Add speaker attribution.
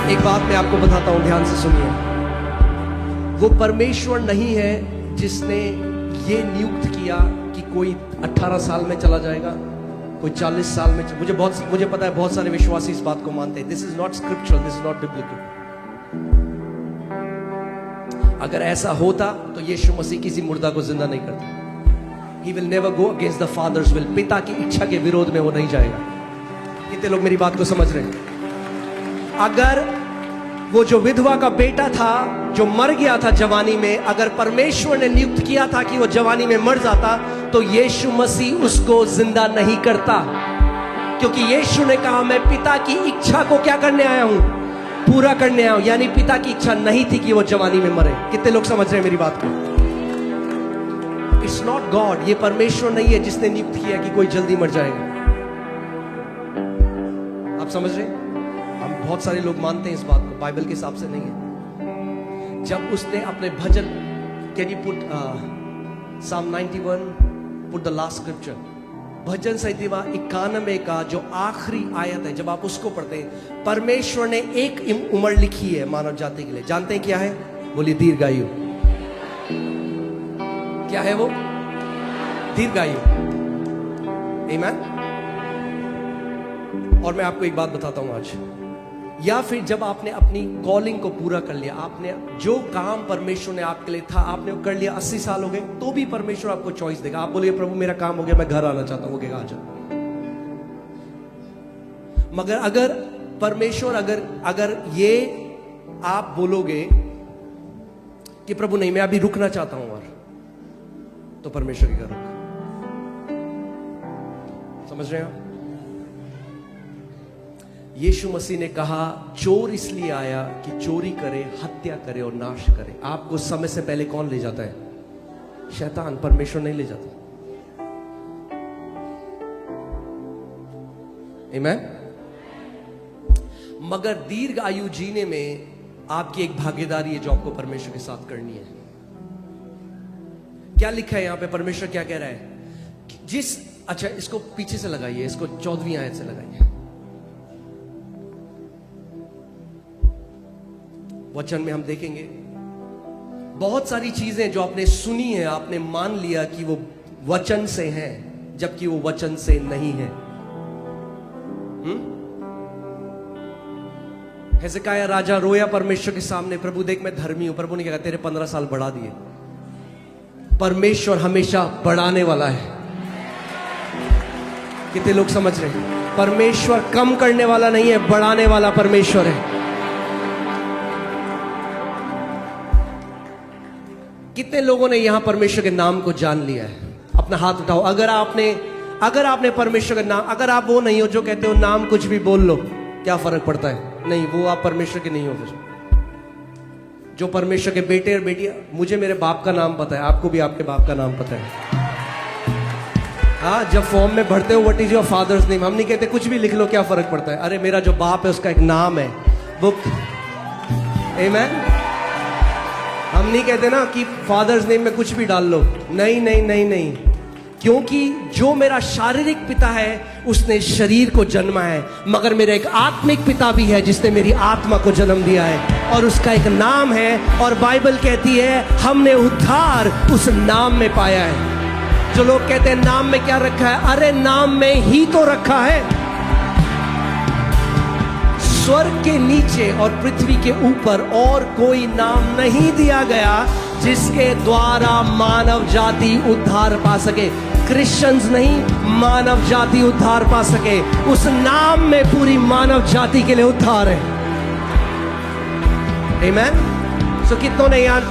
Speaker 1: एक बात मैं आपको बताता हूं, ध्यान से सुनिए। वो परमेश्वर नहीं है जिसने ये नियुक्त किया कि कोई 18 साल में चला जाएगा, कोई 40 साल में। मुझे पता है बहुत सारे विश्वासी इस बात को मानते हैं। This is not scriptural, this is not biblical. अगर ऐसा होता तो यीशु मसीह किसी मुर्दा को जिंदा नहीं करता। He will never go against the Father's will। पिता की इच्छा के विरोध में वो नहीं जाएगा। कितने लोग मेरी बात को समझ रहे हैं? अगर वो जो विधवा का बेटा था जो मर गया था जवानी में, अगर परमेश्वर ने नियुक्त किया था कि वो जवानी में मर जाता, तो यीशु मसीह उसको जिंदा नहीं करता, क्योंकि यीशु ने कहा मैं पिता की इच्छा को क्या करने आया हूं? पूरा करने आया हूं। यानी पिता की इच्छा नहीं थी कि वो जवानी में मरे। कितने लोग समझ रहे हैं मेरी बात को? It's not God. ये परमेश्वर नहीं है जिसने नियुक्त किया कि कोई जल्दी मर जाएगा। आप समझ रहे हैं? हम बहुत सारे लोग मानते हैं इस बात को, बाइबल के हिसाब से नहीं है। जब उसने अपने भजन, can you put Psalm 91, put the last scripture, भजन संहिता 91 का जो आखिरी आयत है, जब आप उसको पढ़ते हैं, परमेश्वर ने एक उम्र लिखी है मानव जाति के लिए। जानते हैं क्या है? बोलिए दीर्घायु। क्या है वो? दीर्घायु। आमीन। और मैं आपको एक बात बताता हूं आज, या फिर जब आपने अपनी कॉलिंग को पूरा कर लिया, आपने जो काम परमेश्वर ने आपके लिए था आपने वो कर लिया, 80 साल हो गए, तो भी परमेश्वर आपको चॉइस देगा। आप बोलिए प्रभु मेरा काम हो गया, मैं घर आना चाहता हूं, आ जाओ। मगर अगर परमेश्वर अगर ये आप बोलोगे कि प्रभु नहीं मैं अभी रुकना चाहता हूं, और तो परमेश्वर की करो। समझ रहे हो? यीशु मसीह ने कहा चोर इसलिए आया कि चोरी करे, हत्या करे और नाश करे। आपको समय से पहले कौन ले जाता है? शैतान। परमेश्वर नहीं ले जाता। आमीन। मगर दीर्घ आयु जीने में आपकी एक भागीदारी है जो आपको परमेश्वर के साथ करनी है। क्या लिखा है यहां पे? परमेश्वर क्या कह रहा है? अच्छा इसको पीछे से लगाइए, इसको 14वीं आयत से लगाइए। वचन में हम देखेंगे बहुत सारी चीजें जो आपने सुनी है, आपने मान लिया कि वो वचन से हैं, जबकि वो वचन से नहीं है। हिजकिय्याह राजा रोया परमेश्वर के सामने, प्रभु देख मैं धर्मी हूं। प्रभु ने कहा तेरे 15 साल बढ़ा दिए। परमेश्वर हमेशा बढ़ाने वाला है। कितने लोग समझ रहे हैं? परमेश्वर कम करने वाला नहीं है, बढ़ाने वाला परमेश्वर है। कितने लोगों ने यहां परमेश्वर के नाम को जान लिया है? अपना हाथ उठाओ। अगर आपने परमेश्वर का नाम, अगर आप वो नहीं हो जो कहते हो नाम कुछ भी बोल लो, क्या फर्क पड़ता है? नहीं, वो आप परमेश्वर के नहीं हो। फिर जो परमेश्वर के बेटे और बेटियां, मुझे मेरे बाप का नाम पता है, आपको भी आपके बाप का नाम पता है। हाँ, जब फॉर्म में भरते हो what is your father's name, हम नहीं कहते कुछ भी लिख लो, क्या फर्क पड़ता है? अरे मेरा जो बाप है उसका एक नाम है, वो। आमीन। हम नहीं कहते ना कि फादर्स नेम में कुछ भी डाल लो। नहीं नहीं नहीं नहीं, क्योंकि जो मेरा शारीरिक पिता है उसने शरीर को जन्मा है, मगर मेरा एक आत्मिक पिता भी है जिसने मेरी आत्मा को जन्म दिया है, और उसका एक नाम है। और बाइबल कहती है हमने उद्धार उस नाम में पाया है। जो लोग कहते हैं नाम में क्या रखा है, अरे नाम में ही तो रखा है। स्वर्ग के नीचे और पृथ्वी के ऊपर और कोई नाम नहीं दिया गया जिसके द्वारा मानव जाति उद्धार पा सके। क्रिश्चियंस नहीं, मानव जाति उद्धार पा सके। उस नाम में पूरी मानव जाति के लिए उद्धार है। आमीन। सो कितनों ने याद